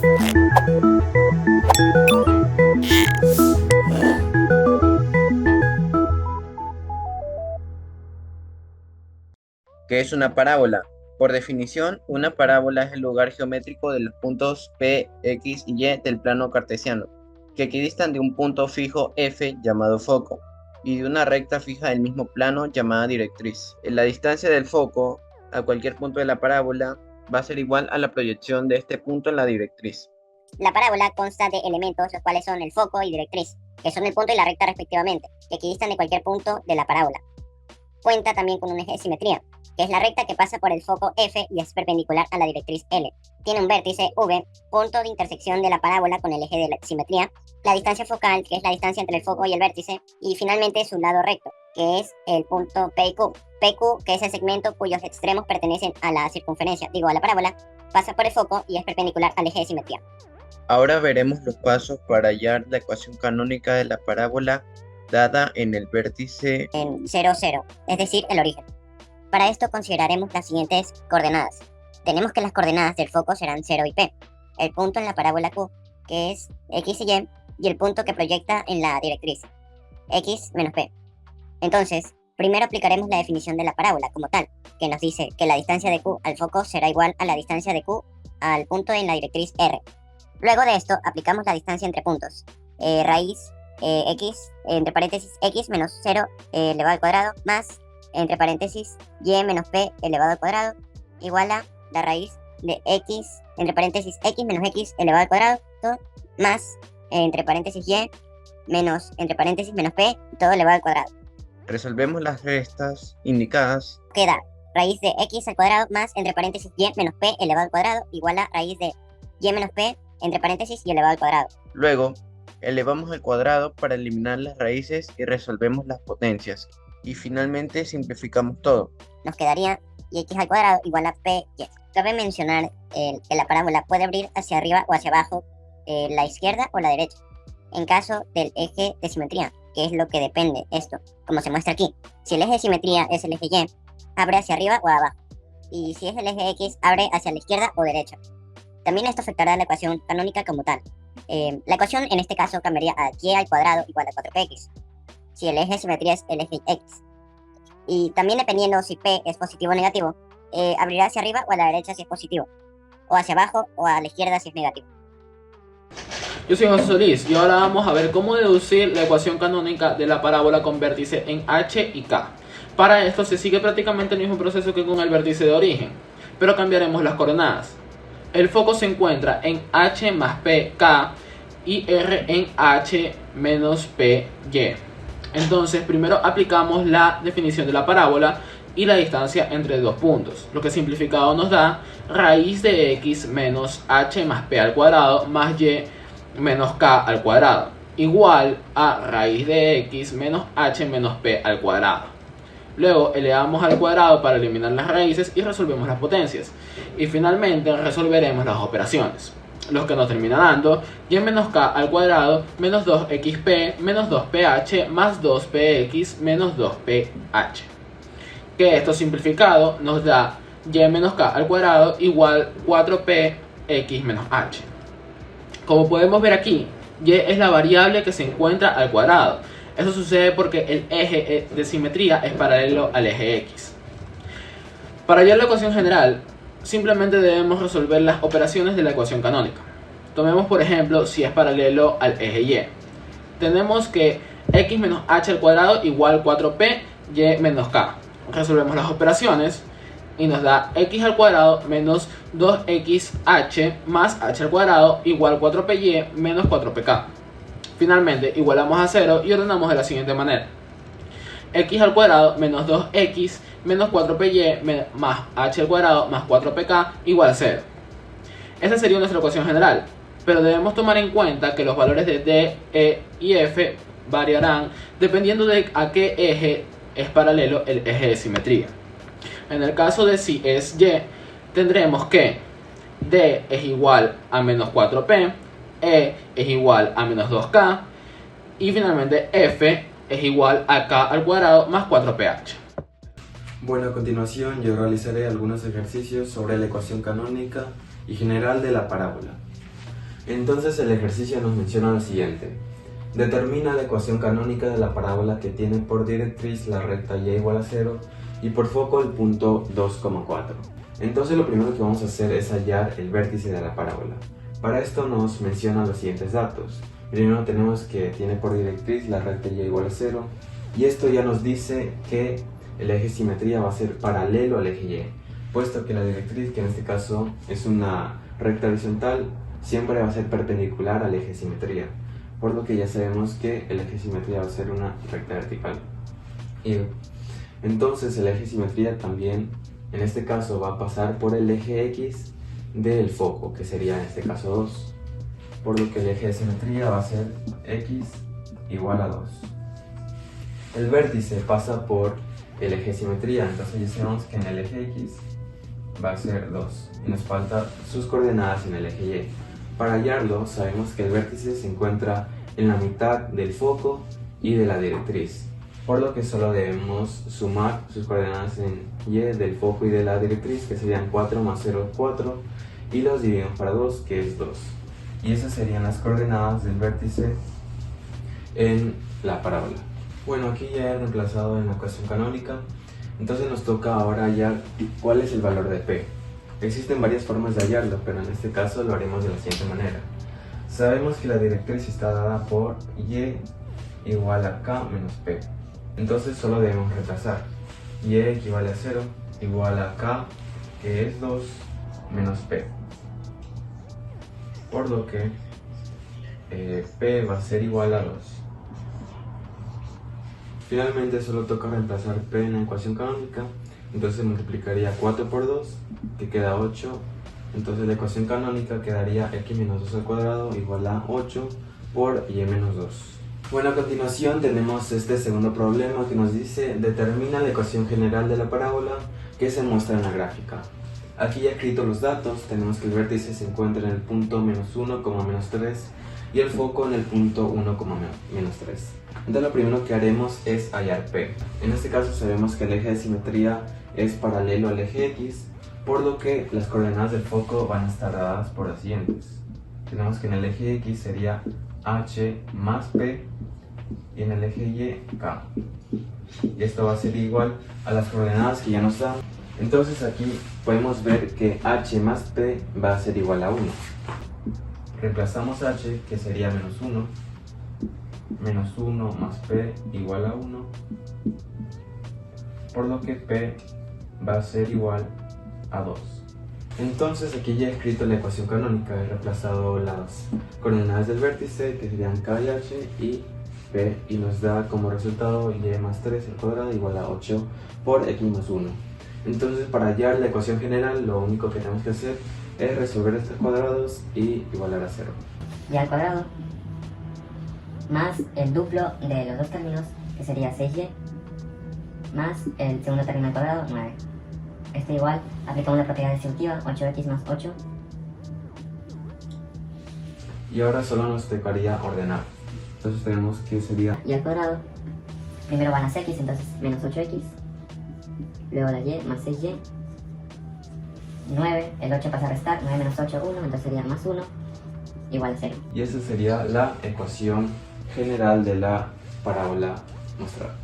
¿Qué es una parábola? Por definición, una parábola es el lugar geométrico de los puntos P, X y Y del plano cartesiano, que equidistan de un punto fijo F llamado foco y de una recta fija del mismo plano llamada directriz. La distancia del foco a cualquier punto de la parábola va a ser igual a la proyección de este punto en la directriz. La parábola consta de elementos, los cuales son el foco y directriz, que son el punto y la recta respectivamente, que equidistan de cualquier punto de la parábola. Cuenta también con un eje de simetría, que es la recta que pasa por el foco F y es perpendicular a la directriz L. Tiene un vértice V, punto de intersección de la parábola con el eje de la simetría, la distancia focal, que es la distancia entre el foco y el vértice, y finalmente su lado recto, que es el punto P y Q. PQ, que es el segmento cuyos extremos pertenecen a la circunferencia, a la parábola, pasa por el foco y es perpendicular al eje de simetría. Ahora veremos los pasos para hallar la ecuación canónica de la parábola dada en el vértice en 0, 0, es decir, el origen. Para esto consideraremos las siguientes coordenadas. Tenemos que las coordenadas del foco serán 0 y P, el punto en la parábola Q, que es X y el punto que proyecta en la directriz, X menos P. Entonces, primero aplicaremos la definición de la parábola como tal, que nos dice que la distancia de Q al foco será igual a la distancia de Q al punto en la directriz R. Luego de esto, aplicamos la distancia entre puntos, raíz X, entre paréntesis, X menos 0 elevado al cuadrado, más, entre paréntesis, Y menos P elevado al cuadrado, igual a la raíz de X, entre paréntesis, X menos X elevado al cuadrado, más, entre paréntesis, Y menos, entre paréntesis, menos P, todo elevado al cuadrado. Resolvemos las restas indicadas. Queda raíz de X al cuadrado más, entre paréntesis, Y menos P elevado al cuadrado, igual a raíz de Y menos P, entre paréntesis, y elevado al cuadrado. Luego, elevamos al cuadrado para eliminar las raíces y resolvemos las potencias. Y finalmente simplificamos todo. Nos quedaría x al cuadrado igual a p y. Cabe mencionar que la parábola puede abrir hacia arriba o hacia abajo, la izquierda o la derecha, en caso del eje de simetría, que es lo que depende esto, como se muestra aquí. Si el eje de simetría es el eje y, abre hacia arriba o abajo. Y si es el eje x, abre hacia la izquierda o derecha. También esto afectará a la ecuación canónica como tal. La ecuación en este caso cambiaría a y al cuadrado igual a 4px, si el eje de simetría es el eje x. Y también dependiendo si p es positivo o negativo, abrirá hacia arriba o a la derecha si es positivo, o hacia abajo o a la izquierda si es negativo. Yo soy José Solís y ahora vamos a ver cómo deducir la ecuación canónica de la parábola con vértice en H y K. Para esto se sigue prácticamente el mismo proceso que con el vértice de origen, pero cambiaremos las coordenadas. El foco se encuentra en H más PK y R en H menos PY. Entonces primero aplicamos la definición de la parábola y la distancia entre dos puntos, lo que simplificado nos da raíz de x menos h más p al cuadrado más y menos k al cuadrado, igual a raíz de x menos h menos p al cuadrado. Luego elevamos al cuadrado para eliminar las raíces y resolvemos las potencias. Y finalmente resolveremos las operaciones, los que nos termina dando y menos k al cuadrado menos 2xp menos 2ph más 2px menos 2ph. Que esto simplificado nos da y menos k al cuadrado igual 4px menos h. Como podemos ver aquí, y es la variable que se encuentra al cuadrado. Eso sucede porque el eje de simetría es paralelo al eje x. Para hallar la ecuación general, simplemente debemos resolver las operaciones de la ecuación canónica. Tomemos por ejemplo si es paralelo al eje y. Tenemos que x menos h al cuadrado igual 4p y menos k. Resolvemos las operaciones y nos da x al cuadrado menos 2xh más h al cuadrado igual 4py menos 4pk. Finalmente igualamos a 0 y ordenamos de la siguiente manera: x al cuadrado menos 2x menos 4py más h al cuadrado más 4pk igual a 0. Esa sería nuestra ecuación general, pero debemos tomar en cuenta que los valores de d, e y f variarán dependiendo de a qué eje es paralelo el eje de simetría. En el caso de si es y, tendremos que d es igual a menos 4p, e es igual a menos 2k y finalmente f es igual a k al cuadrado más 4ph. Bueno, a continuación yo realizaré algunos ejercicios sobre la ecuación canónica y general de la parábola. Entonces el ejercicio nos menciona lo siguiente. Determina la ecuación canónica de la parábola que tiene por directriz la recta y igual a 0 y por foco el punto 2,4. Entonces lo primero que vamos a hacer es hallar el vértice de la parábola. Para esto nos menciona los siguientes datos. Primero tenemos que tiene por directriz la recta y igual a 0 y esto ya nos dice que el eje simetría va a ser paralelo al eje y, puesto que la directriz, que en este caso es una recta horizontal, siempre va a ser perpendicular al eje simetría, por lo que ya sabemos que el eje simetría va a ser una recta vertical. Y entonces el eje simetría también en este caso va a pasar por el eje X del foco, que sería en este caso 2, por lo que el eje de simetría va a ser X igual a 2. El vértice pasa por el eje de simetría, entonces ya sabemos que en el eje X va a ser 2 y nos faltan sus coordenadas en el eje Y. Para hallarlo sabemos que el vértice se encuentra en la mitad del foco y de la directriz, por lo que solo debemos sumar sus coordenadas en Y del foco y de la directriz, que serían 4 más 0, 4, y los dividimos para 2, que es 2. Y esas serían las coordenadas del vértice en la parábola. Bueno, aquí ya he reemplazado en la ecuación canónica, entonces nos toca ahora hallar cuál es el valor de P. Existen varias formas de hallarlo, pero en este caso lo haremos de la siguiente manera. Sabemos que la directriz está dada por Y igual a K menos P. Entonces solo debemos reemplazar. Y equivale a 0 igual a K, que es 2, menos P. Por lo que P va a ser igual a 2. Finalmente solo toca reemplazar P en la ecuación canónica. Entonces multiplicaría 4 por 2, que queda 8. Entonces la ecuación canónica quedaría x menos 2 al cuadrado igual a 8 por y menos 2. Bueno, a continuación tenemos este segundo problema que nos dice determina la ecuación general de la parábola que se muestra en la gráfica. Aquí ya he escrito los datos, tenemos que el vértice se encuentra en el punto menos 1, menos 3 y el foco en el punto 1, menos 3. Entonces lo primero que haremos es hallar P. En este caso sabemos que el eje de simetría es paralelo al eje X, por lo que las coordenadas del foco van a estar dadas por las siguientes. Tenemos que en el eje X sería H más P y en el eje Y K. Y esto va a ser igual a las coordenadas que ya nos dan. Entonces aquí podemos ver que H más P va a ser igual a 1. Reemplazamos H, que sería menos 1. Menos 1 más P igual a 1. Por lo que P va a ser igual a 2. Entonces aquí ya he escrito la ecuación canónica, he reemplazado las coordenadas del vértice, que serían K y H, y P, y nos da como resultado y más 3 al cuadrado igual a 8 por x más 1. Entonces para hallar la ecuación general lo único que tenemos que hacer es resolver estos cuadrados y igualar a 0. Y al cuadrado más el duplo de los dos términos, que sería 6y, más el segundo término al cuadrado, 9. Esto igual, aplicamos la propiedad distributiva, 8x más 8. Y ahora solo nos tocaría ordenar. Entonces tenemos que sería Y al cuadrado, primero van las x, entonces menos 8x. Luego la y más 6y. 9, el 8 pasa a restar, 9 menos 8, 1, entonces sería más 1, igual a 0. y esa sería la ecuación general de la parábola mostrada.